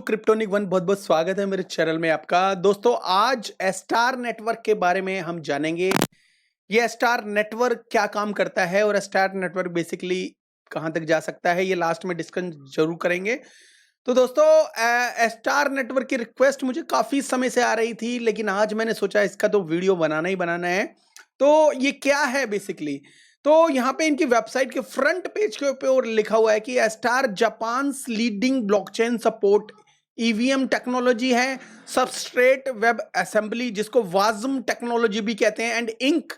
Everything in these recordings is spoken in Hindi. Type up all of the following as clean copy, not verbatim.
क्रिप्टोनिक वन बहुत बहुत स्वागत है मेरे चैनल में आपका। दोस्तों आज स्टार नेटवर्क के बारे में हम जानेंगे। ये स्टार नेटवर्क क्या काम करता है और स्टार नेटवर्क बेसिकली कहां तक जा सकता है, ये लास्ट में डिस्कस जरूर करेंगे। तो दोस्तों स्टार नेटवर्क की रिक्वेस्ट मुझे काफी समय से आ रही थी, लेकिन आज मैंने सोचा इसका तो वीडियो बनाना ही बनाना है। तो ये क्या है बेसिकली, तो यहाँ पे इनकी वेबसाइट के फ्रंट पेज के ऊपर लिखा हुआ है कि star Japan leading blockchain support EVM technology है, सबस्ट्रेट वेब असेंबली जिसको वाजम टेक्नोलॉजी भी कहते हैं, एंड इंक,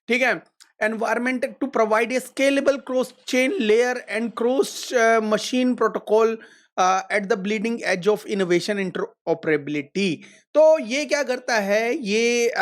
ठीक है, environment to provide a scalable cross chain layer and cross machine protocol at the bleeding edge of innovation interoperability. तो ये क्या करता है, ये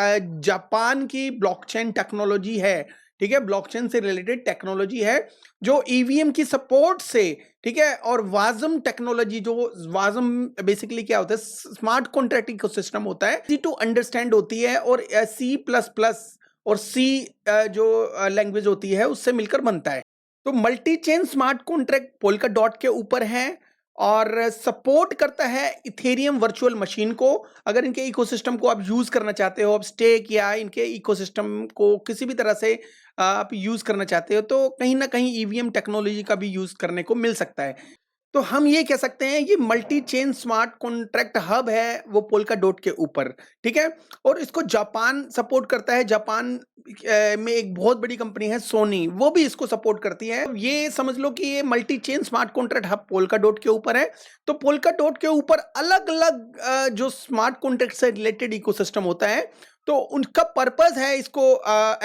जापान की ब्लॉकचेन टेक्नोलॉजी है, ठीक है, ब्लॉकचेन से रिलेटेड टेक्नोलॉजी है जो ईवीएम की सपोर्ट से, ठीक है, और वाजम टेक्नोलॉजी, जो वाजम बेसिकली क्या होता है, स्मार्ट कॉन्ट्रैक्ट इकोसिस्टम होता है, इजी टू अंडरस्टैंड होती है, और सी प्लस प्लस और सी जो लैंग्वेज होती है उससे मिलकर बनता है। तो multi chain smart contract polka dot के ऊपर है और सपोर्ट करता है इथेरियम वर्चुअल मशीन को। अगर इनके इकोसिस्टम को आप यूज करना चाहते हो, आप स्टेक या इनके इकोसिस्टम को किसी भी तरह से आप यूज करना चाहते हो, तो कहीं ना कहीं ईवीएम टेक्नोलॉजी का भी यूज करने को मिल सकता है। तो हम ये कह सकते हैं ये multi chain smart contract hub है वो पोल्का डॉट के ऊपर, ठीक है, और इसको जापान सपोर्ट करता है। जापान में एक बहुत बड़ी कंपनी है सोनी, वो भी इसको सपोर्ट करती है। ये समझ लो कि ये multi chain smart contract hub polka dot के ऊपर है। तो पोल्का डॉट के ऊपर अलग अलग जो स्मार्ट कॉन्ट्रैक्ट से रिलेटेड इकोसिस्टम होता है, तो उनका पर्पस है इसको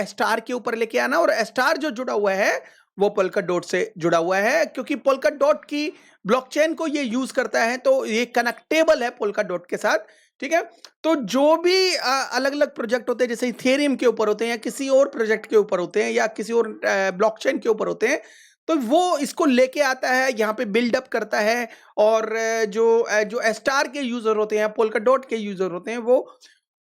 स्टार के ऊपर लेके आना, और स्टार जो जुड़ा हुआ है वो पोल्का डॉट से जुड़ा हुआ है, क्योंकि पोल्का डॉट की ब्लॉकचेन को ये यूज करता है, तो ये कनेक्टेबल है पोल्का डॉट के साथ, ठीक है। तो जो भी अलग अलग प्रोजेक्ट होते हैं, जैसे इथेरियम के ऊपर होते हैं या किसी और प्रोजेक्ट के ऊपर होते हैं या किसी और ब्लॉकचेन के ऊपर होते हैं, तो वो इसको लेके आता है, यहाँ पे बिल्डअप करता है, और जो स्टार के यूजर होते हैं, पोल्का डॉट के यूजर होते हैं, वो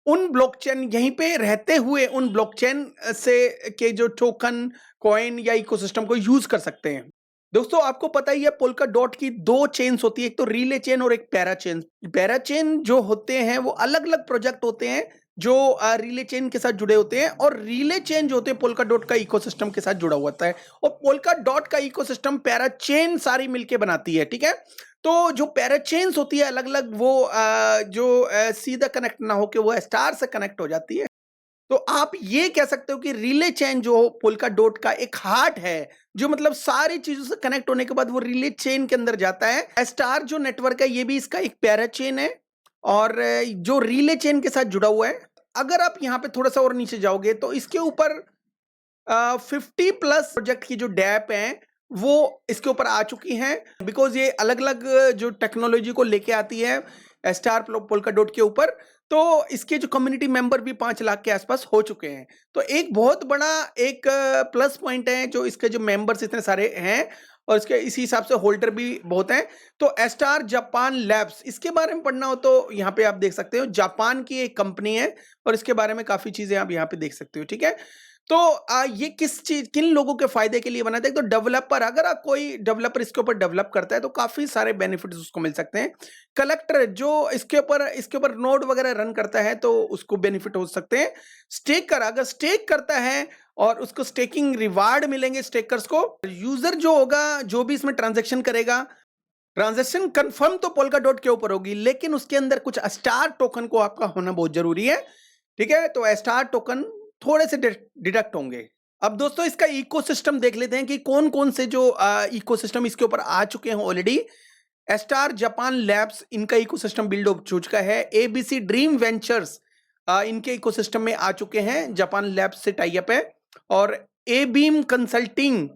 उन ब्लॉकचेन यहीं पे रहते हुए उन ब्लॉकचेन से के जो टोकन, कॉइन या इकोसिस्टम को यूज कर सकते हैं। दोस्तों आपको पता ही है पोल्का डॉट की दो चेन्स होती है, एक तो रिले चेन और एक पैरा चेन। पैरा चेन जो होते हैं वो अलग अलग प्रोजेक्ट होते हैं जो रिले चेन के साथ जुड़े होते हैं, और रिले चेन जो होते हैं पोल्का डॉट का इकोसिस्टम के साथ जुड़ा हुआ होता है, और पोल्का डॉट का इकोसिस्टम पैरा चेन सारी मिलके बनाती है, ठीक है। तो जो पैराचेन्स होती है अलग अलग, वो सीधा कनेक्ट ना होके वो स्टार से कनेक्ट हो जाती है। तो आप ये कह सकते हो कि रिले चेन जो पोल्का डॉट का एक हार्ट है, जो मतलब सारी चीजों से कनेक्ट होने के बाद वो रिले चेन के अंदर जाता है। स्टार जो नेटवर्क है ये भी इसका एक पैरा चेन है, और जो रिले चेन के साथ जुड़ा हुआ है। अगर आप यहाँ पे थोड़ा सा और नीचे जाओगे तो इसके ऊपर 50 प्लस प्रोजेक्ट की जो डैप है वो इसके ऊपर आ चुकी हैं, बिकॉज ये अलग अलग जो टेक्नोलॉजी को लेके आती है स्टार पोल्का डॉट के ऊपर। तो इसके जो कम्युनिटी मेंबर भी 5 लाख के आसपास हो चुके हैं। तो एक बहुत बड़ा एक प्लस पॉइंट है जो इसके जो मेंबर्स इतने सारे हैं, और इसके इसी हिसाब से होल्डर भी बहुत हैं। तो स्टार जापान लैब्स, इसके बारे में पढ़ना हो तो यहाँ पे आप देख सकते हो, जापान की एक कंपनी है और इसके बारे में काफी चीजें आप यहाँ पे देख सकते हो, ठीक है। तो ये किन लोगों के फायदे के लिए बना था, तो डेवलपर, अगर आप कोई डेवलपर इसके ऊपर डेवलप करता है तो काफी सारे बेनिफिट्स उसको मिल सकते हैं। कलेक्टर जो इसके ऊपर नोड वगैरह रन करता है तो उसको बेनिफिट हो सकते हैं। स्टेकर अगर स्टेक करता है और उसको स्टेकिंग रिवार्ड मिलेंगे स्टेकर्स को। यूजर जो होगा, जो भी इसमें ट्रांजेक्शन करेगा, ट्रांजेक्शन कंफर्म तो पोल्का डॉट के ऊपर होगी, लेकिन उसके अंदर कुछ स्टार टोकन को आपका होना बहुत जरूरी है, ठीक है। तो स्टार टोकन थोड़े से डिडक्ट होंगे। अब दोस्तों इसका इकोसिस्टम देख लेते हैं कि कौन कौन से जो इकोसिस्टम इसके ऊपर आ चुके हैं ऑलरेडी। स्टार जापान लैब्स, इनका इकोसिस्टम बिल्ड हो चुका है। एबीसी ड्रीम वेंचर्स इनके इकोसिस्टम में आ चुके हैं, जापान लैब्स से टाई अप है। और ए बीम कंसल्टिंग,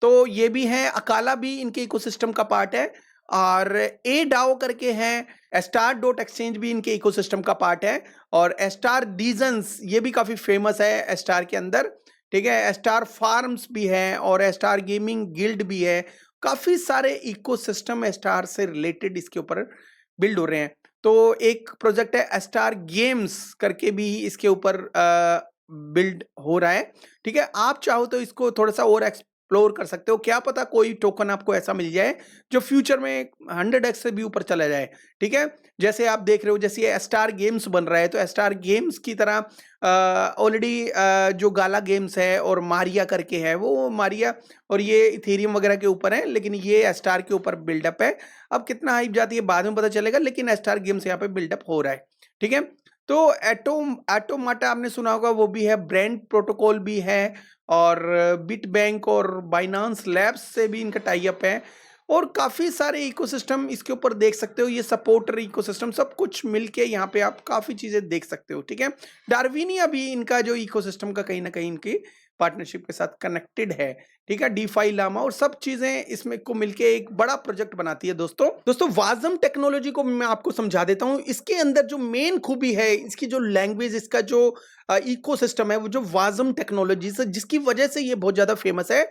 तो ये भी है, अकाला भी इनके इकोसिस्टम का पार्ट है। और ए डाओ करके हैं, स्टार डॉट एक्सचेंज भी इनके इकोसिस्टम का पार्ट है। और स्टार डीजन्स ये भी काफी फेमस है स्टार के अंदर, ठीक है। स्टार फार्म्स भी है और स्टार गेमिंग गिल्ड भी है। काफी सारे इकोसिस्टम स्टार से रिलेटेड इसके ऊपर बिल्ड हो रहे हैं। तो एक प्रोजेक्ट है स्टार गेम्स करके भी इसके ऊपर बिल्ड हो रहा है, ठीक है। आप चाहो तो इसको थोड़ा सा और एक्सप्लोर कर सकते हो। क्या पता कोई टोकन आपको ऐसा मिल जाए जो फ्यूचर में 100x से भी ऊपर चला जाए, ठीक है। जैसे आप देख रहे हो, जैसे ये स्टार गेम्स बन रहा है, तो स्टार गेम्स की तरह ऑलरेडी जो गाला गेम्स है और मारिया करके है, वो मारिया और ये इथेरियम वगैरह के ऊपर है, लेकिन ये स्टार के ऊपर बिल्डअप है। अब कितना हाइप जाती है बाद में पता चलेगा, लेकिन स्टार गेम्स यहाँ पे बिल्डअप हो रहा है, ठीक है। तो एटोमाटा आपने सुना होगा, वो भी है, ब्रांड प्रोटोकॉल भी है, और बिट बैंक और बाइनांस लैब्स से भी इनका टाई अप है, और काफ़ी सारे इकोसिस्टम इसके ऊपर देख सकते हो। ये सपोर्टर इकोसिस्टम सब कुछ मिलके यहाँ पे आप काफ़ी चीज़ें देख सकते हो, ठीक है। डार्विनिया भी इनका जो इकोसिस्टम का कहीं ना कहीं इनकी पार्टनरशिप के साथ कनेक्टेड है, ठीक है। डीफाई लामा और सब चीजें इसमें को मिलके एक बड़ा प्रोजेक्ट बनाती है। दोस्तों वाजम टेक्नोलॉजी को मैं आपको समझा देता हूं। इसके अंदर जो मेन खूबी है, इसकी जो लैंग्वेज, इसका जो इकोसिस्टम है, वो जो वाजम टेक्नोलॉजी से, जिसकी वजह से ये बहुत ज्यादा फेमस है।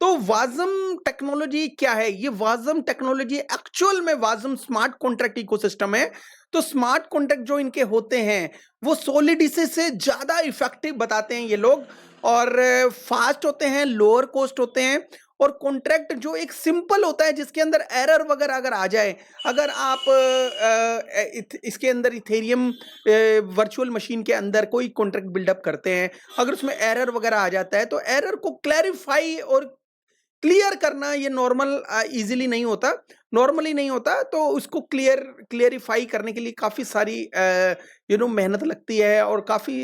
तो वाजम टेक्नोलॉजी क्या है? ये वाजम टेक्नोलॉजी एक्चुअल में वाजम स्मार्ट कॉन्ट्रैक्ट इकोसिस्टम है। तो स्मार्ट कॉन्ट्रैक्ट जो इनके होते हैं वो सॉलिडिटी से ज्यादा इफेक्टिव बताते हैं ये लोग, और फास्ट होते हैं, लोअर कॉस्ट होते हैं, और कॉन्ट्रैक्ट जो एक सिंपल होता है, जिसके अंदर एरर वगैरह अगर आ जाए, अगर आप इसके अंदर इथेरियम वर्चुअल मशीन के अंदर कोई कॉन्ट्रैक्ट बिल्डअप करते हैं, अगर उसमें एरर वगैरह आ जाता है, तो एरर को क्लैरिफाई और क्लियर करना ये इजीली नहीं होता, नॉर्मली नहीं होता। तो उसको क्लियरिफाई करने के लिए काफ़ी सारी मेहनत लगती है, और काफ़ी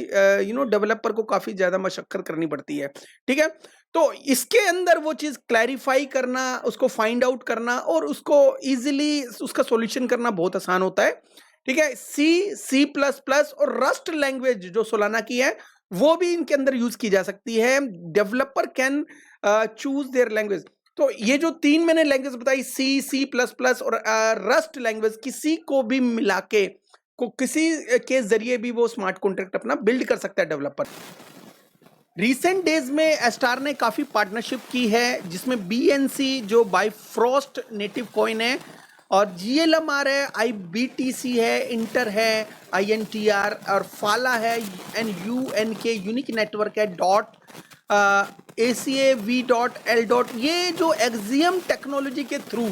डेवलपर को काफ़ी ज़्यादा मशक्कत करनी पड़ती है, ठीक है। तो इसके अंदर वो चीज़ क्लैरिफाई करना, उसको फाइंड आउट करना और उसको इजीली उसका सॉल्यूशन करना बहुत आसान होता है, ठीक है। C++ और रस्ट लैंग्वेज जो सोलाना की है, वो भी इनके अंदर यूज की जा सकती है। Developer can choose their language. तो ये जो 3 मैंने लैंग्वेज बताई, C++ और रस्ट लैंग्वेज, किसी को भी मिला के किसी के जरिए भी वो स्मार्ट कॉन्ट्रैक्ट अपना बिल्ड कर सकता है डेवलपर। रिसेंट डेज में स्टार ने काफी पार्टनरशिप की है, जिसमें BNC जो बाइफ्रॉस्ट नेटिव कॉइन है, और GLMR है, IBTC है, इंटर है, INTR, और फाला है, UNK यूनिक नेटवर्क है, ACA V.L. ये जो एक्सियम टेक्नोलॉजी के थ्रू,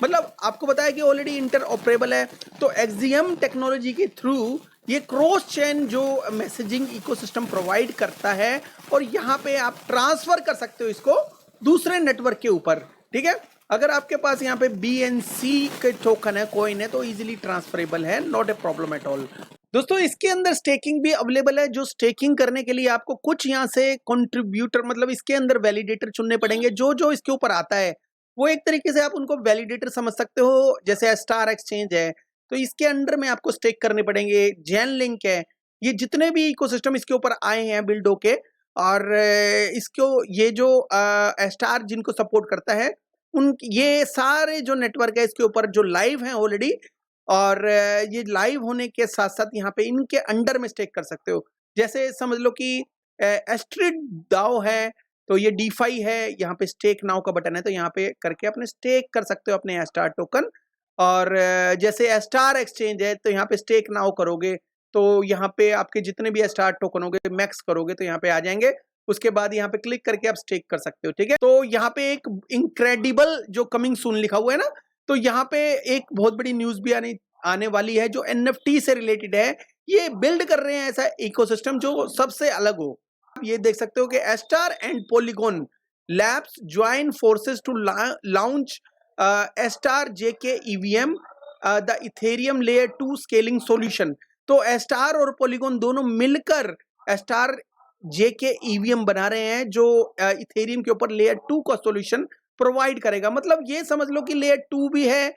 मतलब आपको बताया कि ऑलरेडी इंटर ऑपरेबल है, तो एक्सियम टेक्नोलॉजी के थ्रू ये क्रॉस चेन जो मैसेजिंग इकोसिस्टम प्रोवाइड करता है, और यहाँ पे आप ट्रांसफर कर सकते हो इसको दूसरे नेटवर्क के ऊपर, ठीक है। अगर आपके पास यहाँ पे BNC के टोकन है, कॉइन है, तो इजीली ट्रांसफरेबल है, not a problem at all. दोस्तों इसके अंदर स्टेकिंग भी अवेलेबल है। जो स्टेकिंग करने के लिए आपको कुछ यहाँ से कंट्रीब्यूटर, मतलब इसके अंदर वैलिडेटर चुनने पड़ेंगे। जो इसके ऊपर आता है वो एक तरीके से आप उनको वैलिडेटर समझ सकते हो। जैसे स्टार एक्सचेंज है, तो इसके अंडर में आपको स्टेक करने पड़ेंगे। जैन लिंक है, ये जितने भी इकोसिस्टम इसके ऊपर आए हैं बिल्ड होके, और इसको ये जो स्टार जिनको सपोर्ट करता है, उन ये सारे जो नेटवर्क है इसके ऊपर जो लाइव हैं ऑलरेडी, और ये लाइव होने के साथ साथ यहाँ पे इनके अंडर में स्टेक कर सकते हो। जैसे समझ लो कि एस्ट्रिड दाओ है, तो ये डीफाई है, यहाँ पे स्टेक नाउ का बटन है, तो यहाँ पे करके अपने स्टेक कर सकते हो अपने स्टार टोकन। और जैसे स्टार एक्सचेंज है, तो यहाँ पे स्टेक नाउ करोगे तो यहाँ पे आपके जितने भी स्टार टोकन होंगे, मैक्स करोगे तो यहाँ पे आ जाएंगे। उसके बाद यहाँ पे क्लिक करके आप स्टेक कर सकते हो, ठीक है। तो यहाँ पे एक इनक्रेडिबल जो कमिंग सून लिखा हुआ है ना, तो यहाँ पे एक बहुत बड़ी न्यूज भी आने वाली है जो NFT से रिलेटेड है। ये बिल्ड कर रहे हैं ऐसा इकोसिस्टम जो सबसे अलग हो। आप ये देख सकते हो कि Astar and Polygon Labs join forces to launch Astar JK EVM the Ethereum layer 2 scaling solution. तो एस्टार और पॉलीगॉन दोनों मिलकर एस्टार JK EVM बना रहे हैं, जो इथेरियम के ऊपर लेयर 2 का सॉल्यूशन प्रोवाइड करेगा। मतलब ये समझ लो कि लेयर 2 भी है,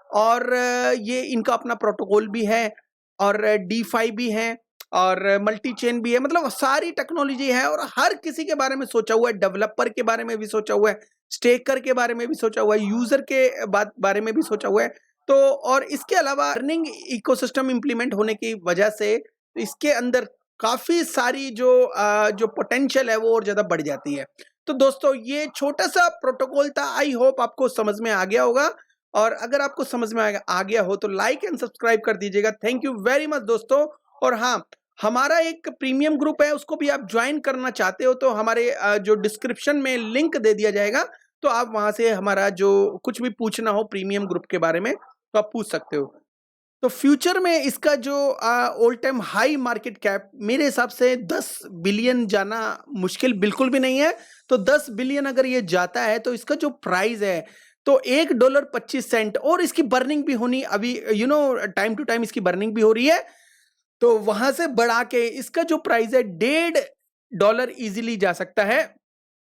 और ये इनका अपना प्रोटोकॉल भी है, और DeFi भी है, और मल्टी चेन भी है। मतलब सारी टेक्नोलॉजी है, और हर किसी के बारे में सोचा हुआ है। डेवलपर के बारे में भी सोचा हुआ है, स्टेकर के बारे में भी सोचा हुआ है, यूजर के बारे में भी सोचा हुआ है। तो और इसके अलावा अर्निंग इकोसिस्टम इंप्लीमेंट होने की वजह से इसके अंदर काफी सारी जो पोटेंशियल है वो और ज्यादा बढ़ जाती है। तो दोस्तों ये छोटा सा प्रोटोकॉल था, आई होप आपको समझ में आ गया होगा, और अगर आपको समझ में आ गया हो तो लाइक एंड सब्सक्राइब कर दीजिएगा। थैंक यू वेरी मच दोस्तों। और हाँ, हमारा एक प्रीमियम ग्रुप है, उसको भी आप ज्वाइन करना चाहते हो तो हमारे जो डिस्क्रिप्शन में लिंक दे दिया जाएगा, तो आप वहां से हमारा जो कुछ भी पूछना हो प्रीमियम ग्रुप के बारे में तो आप पूछ सकते हो। तो फ्यूचर में इसका जो all time high market cap मेरे हिसाब से 10 बिलियन जाना मुश्किल बिल्कुल भी नहीं है। तो 10 बिलियन अगर ये जाता है तो इसका जो प्राइस है तो $1.25 और इसकी बर्निंग भी होनी अभी टाइम टू टाइम इसकी बर्निंग भी हो रही है। तो वहां से बढ़ा के इसका जो प्राइस है $1.5 इजीली जा सकता है।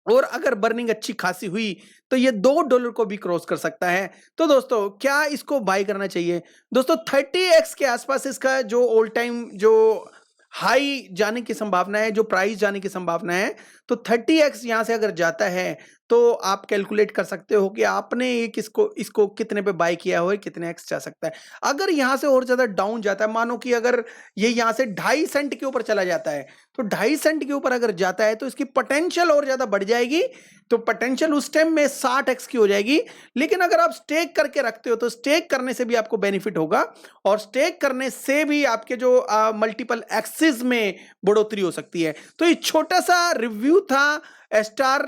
और अगर बर्निंग अच्छी खासी हुई तो ये $2 को भी क्रॉस कर सकता है। तो दोस्तों क्या इसको बाय करना चाहिए? दोस्तों 30x के आसपास इसका जो ऑल टाइम जो हाई जाने की संभावना है, जो प्राइस जाने की संभावना है, तो 30x यहां से अगर जाता है तो आप कैलकुलेट कर सकते हो कि आपने एक इसको इसको कितने पे बाय किया हो, कितने एक्स जा सकता है। अगर यहां से और ज्यादा डाउन जाता है, मानो कि अगर ये यहां से 2.5 सेंट के ऊपर चला जाता है, तो 2.5 सेंट के ऊपर अगर जाता है तो इसकी पोटेंशियल और ज्यादा बढ़ जाएगी। तो पोटेंशियल उस टाइम में 60x की हो जाएगी। लेकिन अगर आप स्टेक करके रखते हो तो स्टेक करने से भी आपको बेनिफिट होगा, और स्टेक करने से भी आपके जो मल्टीपल एक्सिस में बढ़ोतरी हो सकती है। तो ये छोटा सा रिव्यू था स्टार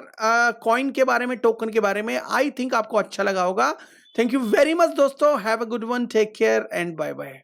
कॉइन के बारे में, टोकन के बारे में। आई थिंक आपको अच्छा लगा होगा। थैंक यू वेरी मच दोस्तों, have a good one, take care and bye bye.